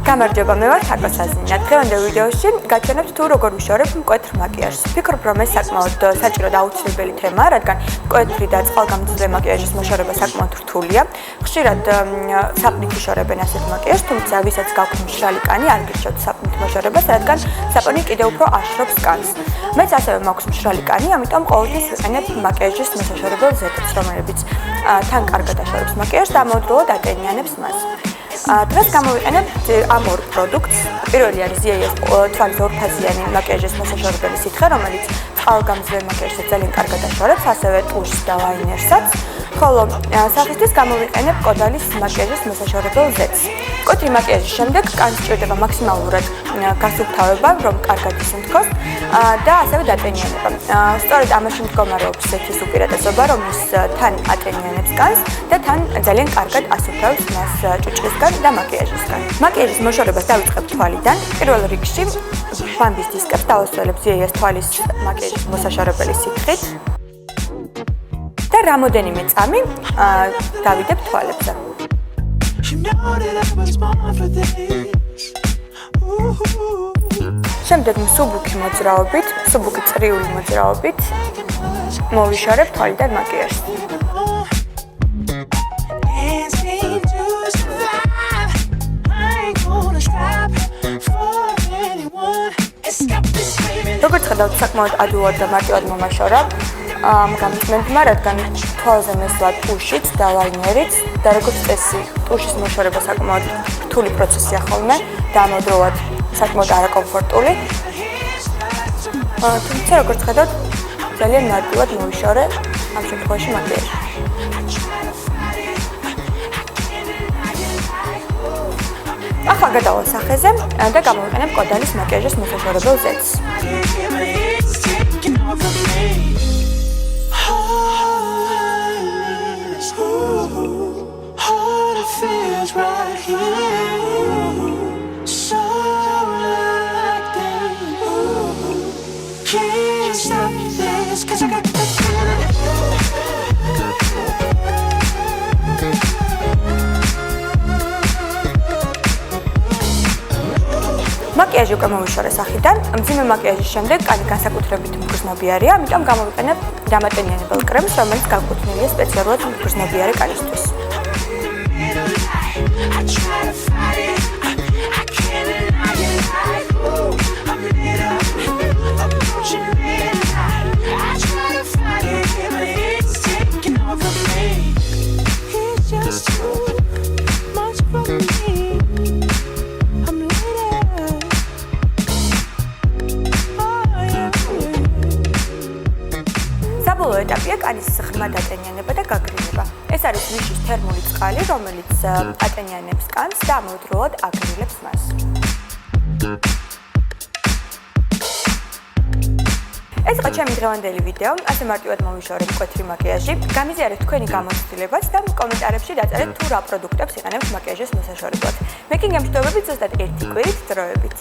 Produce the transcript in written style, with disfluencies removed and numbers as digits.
გამარჯობა, მე ვარ თაკო საზნინა. დღევანდელ ვიდეოში გაჩვენებთ თუ როგორ ვიშორებ მკვეთრ მაკიაჟს. ვფიქრობ, რომ ეს საკმაოდ საჭირო და აუცილებელი თემაა, რადგან მკვეთრი და წყალგამძლე მაკიაჟის მოშორება საკმაოდ რთულია. ხშირად საპნით იშორებენ ასეთ მაკიაჟს, თუმცა ვისაც გაქვთ მშრალი კანი, არ გირჩევთ საპნით მოშორებას, რადგან საპონი კიდევ უფრო აშრობს კანს. მეც ასევე მაქვს მშრალი კანი, ამიტომ ყოველთვის ვიყენებ მაკიაჟის მოსაშორებელ ზეთებს, რომლებიც თან კარგად აშორებს მაკიაჟს და ამავდროულად ატენიანებს მას. დღეს გამოვიყენებთ ამ ორ პროდუქტს. პირველი არის ZAS თვალის ორფაზიანი მაკიაჟის მოსაშორებელი სითხე, რომელიც წყალგამძლე მაკიაჟს ძალიან კარგად აშორებს, ასევე ტუშს და ლაინერსაც. ხოლო სახისთვის გამოვიყენებ კოდალის მაკიაჟის მოსაშორებელ ზეთს. მკვეთრი მაკიაჟის შემდეგ კანს სჭირდება მაქსიმალურად გასუფთავება, რომ კარგად ისუნთქოს და ასევე დატენიანება. სწორედ ამაში მდგომარეობს ზეთის უპირატესობა, რომელიც თან ატენიანებს კანს და თან ძალიან კარგად ასუფთავს მას ჭუჭრისგან და მაკიაჟისგან. მაკიაჟის მოშორებას დავიწყებ თვალიდან. პირველ რიგში ბამბის დისკებს დავასრულებ ZAS თვალის მაკიაჟის მოსაშორებელი სითხით და რამოდენიმე წამი დავიდებ თვალებზე. შემდეგ მსუბუქი მოძრაობით, მსუბუქი წრიული მოძრაობით მოვიშორებ თვალიდან მაკიაჟს. როგორც ხედავთ, საკმაოდ ადვილად და მარტივად მომაშორა ამ გამწმენდმა, რადგან თვალზე მესვლა ტუშიც და ლაინერიც და როგორც წესი, ტუშის მოშორება საკმაოდ რთული პროცესია ხოლმე და ამავდროულად საკმაოდ არაკომფორტული. თუმცა როგორც ხედავთ, ძალიან მარტივად მოვიშორე ამ შემთხვევაში მაკიაჟი. ახლა გადავალ სახეზე და გამოვიყენებ კოდალის მაკიაჟის მოსაშორებელ ზეთს. მაკიაჟი უკვე მოვიშორე სახიდან. მძიმე მაკიაჟის შემდეგ კანი განსაკუთრებით მგრძნობიარია, ამიტომ გამოვიყენებ დამატენიანებელ კრემს, რომელიც განკუთვნილია სპეციალურად მგრძნობიარე კანისთვის. საბოლოო ეტაპია კანის ღრმა დატენიანება და გაგრილება. ეს არის ვიშის თერმული წყალი, რომელიც ატენიანებს კანს და ამავდროულად აგრილებს მას. ეს იყო ჩემი დღევანდელი ვიდეო. ასე მარტივად მოვიშორე მკვეთრი მაკიაჟი. გამიზიარეთ თქვენი გამოცდილებაც და კომენტარებში დაწერეთ თუ რა პროდუქტებს იყენებთ მაკიაჟის მოსაშორებლად. მე კი გემშვიდობებით ზუსტად 1 კვირით დროებით.